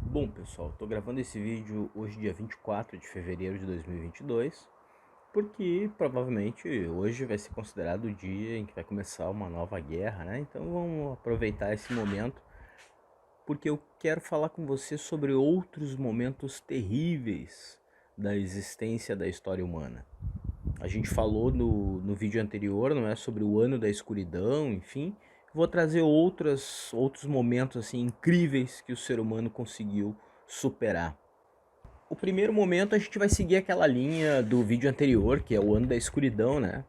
Bom, pessoal, estou gravando esse vídeo hoje, dia 24 de fevereiro de 2022, porque provavelmente hoje vai ser considerado o dia em que vai começar uma nova guerra, né? Então vamos aproveitar esse momento, porque eu quero falar com você sobre outros momentos terríveis da existência da história humana. A gente falou no vídeo anterior, não é, sobre o ano da escuridão, enfim. Vou trazer outros momentos assim incríveis que o ser humano conseguiu superar. O primeiro momento a gente vai seguir aquela linha do vídeo anterior, que é o ano da escuridão, né?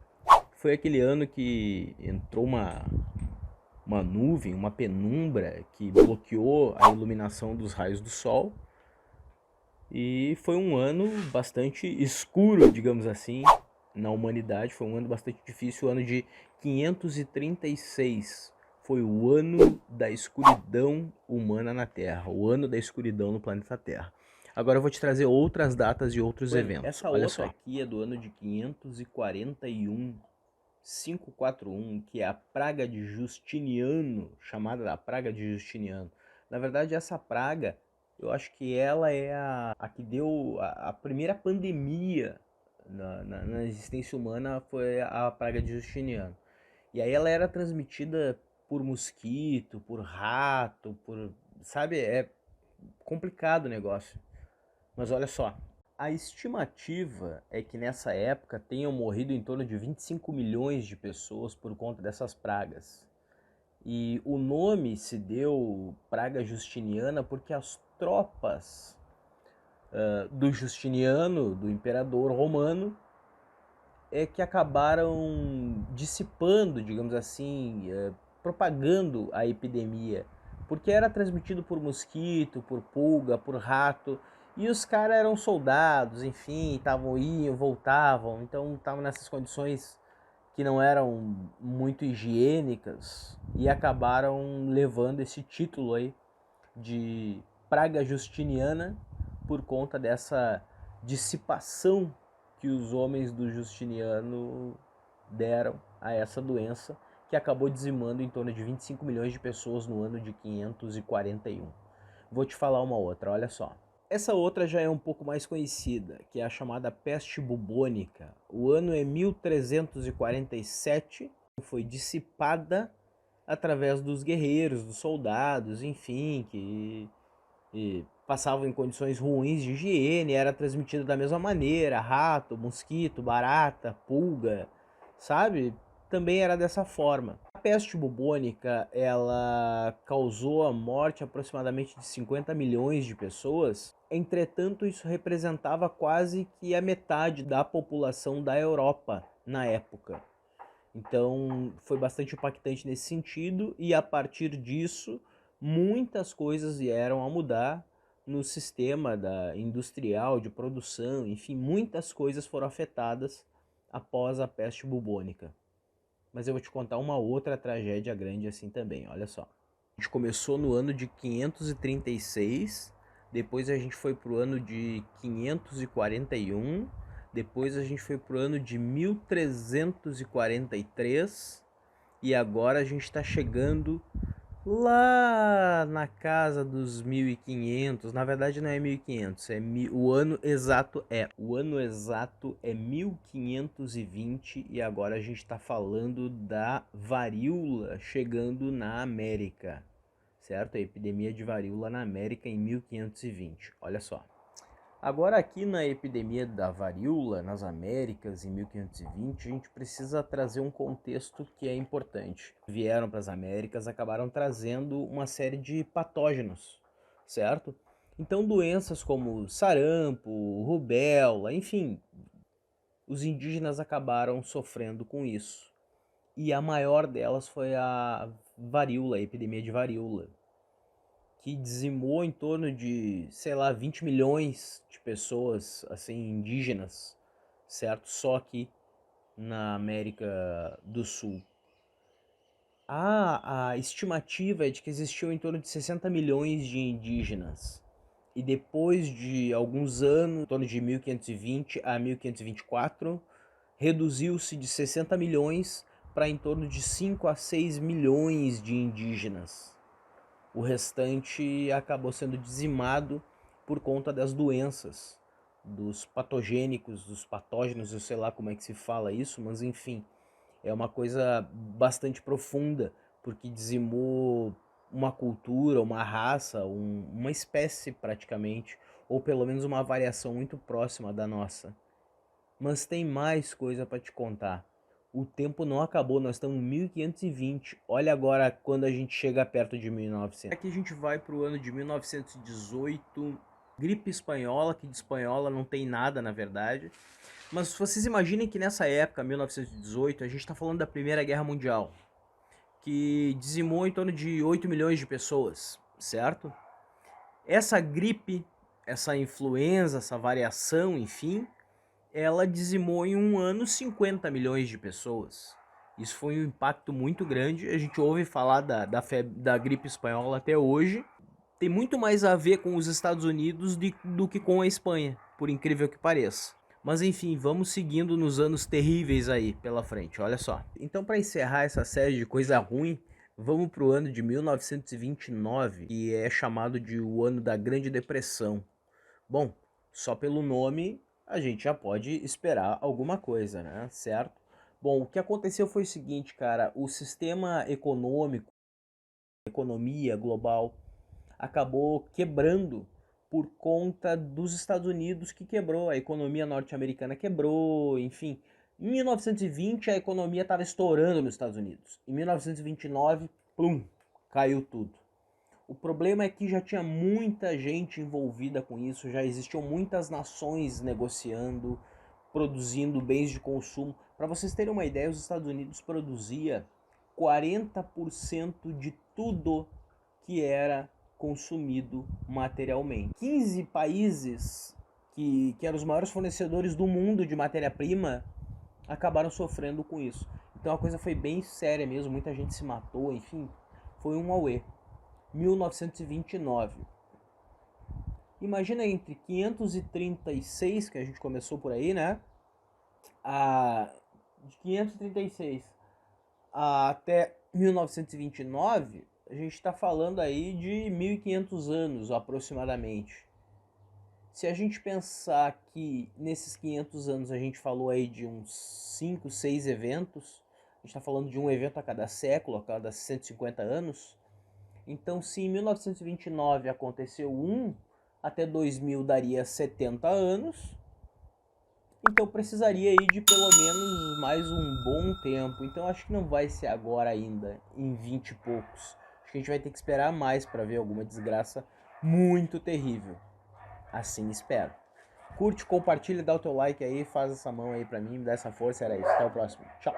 Foi aquele ano que entrou uma nuvem, uma penumbra que bloqueou a iluminação dos raios do sol. E foi um ano bastante escuro, digamos assim, na humanidade. Foi um ano bastante difícil, o ano de 536. Foi o ano da escuridão humana na Terra, o ano da escuridão no planeta Terra. Agora eu vou te trazer outras datas e outros eventos. Essa Olha outra só. Aqui é do ano de 541, 541, que é a praga de Justiniano, chamada da praga de Justiniano. Na verdade, essa praga, eu acho que ela é a que deu a primeira pandemia na existência humana, foi a praga de Justiniano. E aí ela era transmitida por mosquito, por rato, sabe, é complicado o negócio. Mas olha só, a estimativa é que nessa época tenham morrido em torno de 25 milhões de pessoas por conta dessas pragas. E o nome se deu praga justiniana porque as tropas do Justiniano, do imperador romano, é que acabaram dissipando, digamos assim, propagando a epidemia, porque era transmitido por mosquito, por pulga, por rato, e os caras eram soldados, enfim, iam, voltavam, então estavam nessas condições que não eram muito higiênicas e acabaram levando esse título aí de praga justiniana por conta dessa dissipação que os homens do Justiniano deram a essa doença, que acabou dizimando em torno de 25 milhões de pessoas no ano de 541. Vou te falar uma outra, olha só. Essa outra já é um pouco mais conhecida, que é a chamada peste bubônica. O ano é 1347, foi dissipada através dos guerreiros, dos soldados, enfim, que passavam em condições ruins de higiene, era transmitida da mesma maneira, rato, mosquito, barata, pulga, sabe? Também era dessa forma. A peste bubônica, ela causou a morte aproximadamente de 50 milhões de pessoas. Entretanto, isso representava quase que a metade da população da Europa na época. Então, foi bastante impactante nesse sentido, e a partir disso, muitas coisas vieram a mudar no sistema industrial, de produção, enfim, muitas coisas foram afetadas após a peste bubônica. Mas eu vou te contar uma outra tragédia grande assim também, olha só. A gente começou no ano de 536, depois a gente foi para o ano de 541, depois a gente foi para o ano de 1343 e agora a gente está chegando lá na casa dos 1500. Na verdade não é 1500, o ano exato é 1520 e agora a gente está falando da varíola chegando na América, certo? A epidemia de varíola na América em 1520. Olha só. Agora aqui na epidemia da varíola nas Américas em 1520, a gente precisa trazer um contexto que é importante. Vieram para as Américas, acabaram trazendo uma série de patógenos, certo? Então doenças como sarampo, rubéola, enfim, os indígenas acabaram sofrendo com isso. E a maior delas foi a varíola, a epidemia de varíola, que dizimou em torno de, sei lá, 20 milhões de pessoas, assim, indígenas, certo? Só aqui na América do Sul. A estimativa é de que existiu em torno de 60 milhões de indígenas. E depois de alguns anos, em torno de 1520 a 1524, reduziu-se de 60 milhões para em torno de 5 a 6 milhões de indígenas. O restante acabou sendo dizimado por conta das doenças, dos patogênicos, dos patógenos, eu sei lá como é que se fala isso, mas enfim, é uma coisa bastante profunda, porque dizimou uma cultura, uma raça, uma espécie praticamente, ou pelo menos uma variação muito próxima da nossa. Mas tem mais coisa para te contar. O tempo não acabou, nós estamos em 1520. Olha agora quando a gente chega perto de 1900. Aqui a gente vai para o ano de 1918, gripe espanhola, que de espanhola não tem nada na verdade. Mas vocês imaginem que nessa época, 1918, a gente está falando da Primeira Guerra Mundial, que dizimou em torno de 8 milhões de pessoas, certo? Essa gripe, essa influenza, essa variação, enfim, ela dizimou em um ano 50 milhões de pessoas. Isso foi um impacto muito grande. A gente ouve falar da gripe espanhola até hoje. Tem muito mais a ver com os Estados Unidos do que com a Espanha, por incrível que pareça. Mas enfim, vamos seguindo nos anos terríveis aí pela frente, olha só. Então, para encerrar essa série de coisa ruim, vamos para o ano de 1929, que é chamado de o ano da Grande Depressão. Bom, só pelo nome a gente já pode esperar alguma coisa, né? Certo? Bom, o que aconteceu foi o seguinte, cara, o sistema econômico, economia global, acabou quebrando por conta dos Estados Unidos, que quebrou, a economia norte-americana quebrou, enfim. Em 1920 a economia estava estourando nos Estados Unidos. Em 1929, plum, caiu tudo. O problema é que já tinha muita gente envolvida com isso, já existiam muitas nações negociando, produzindo bens de consumo. Para vocês terem uma ideia, os Estados Unidos produzia 40% de tudo que era consumido materialmente. 15 países que eram os maiores fornecedores do mundo de matéria-prima acabaram sofrendo com isso. Então a coisa foi bem séria mesmo, muita gente se matou, enfim, foi um auê. 1929. Imagina entre 536, que a gente começou por aí, né? De 536 até 1929, a gente está falando aí de 1500 anos aproximadamente. Se a gente pensar que nesses 500 anos a gente falou aí de uns 5, 6 eventos, a gente está falando de um evento a cada século, a cada 150 anos, então se em 1929 aconteceu um, até 2000 daria 70 anos, então precisaria aí de pelo menos mais um bom tempo. Então acho que não vai ser agora ainda, em 20 e poucos. Acho que a gente vai ter que esperar mais para ver alguma desgraça muito terrível. Assim espero. Curte, compartilha, dá o teu like aí, faz essa mão aí pra mim, me dá essa força, era isso. Até o próximo. Tchau.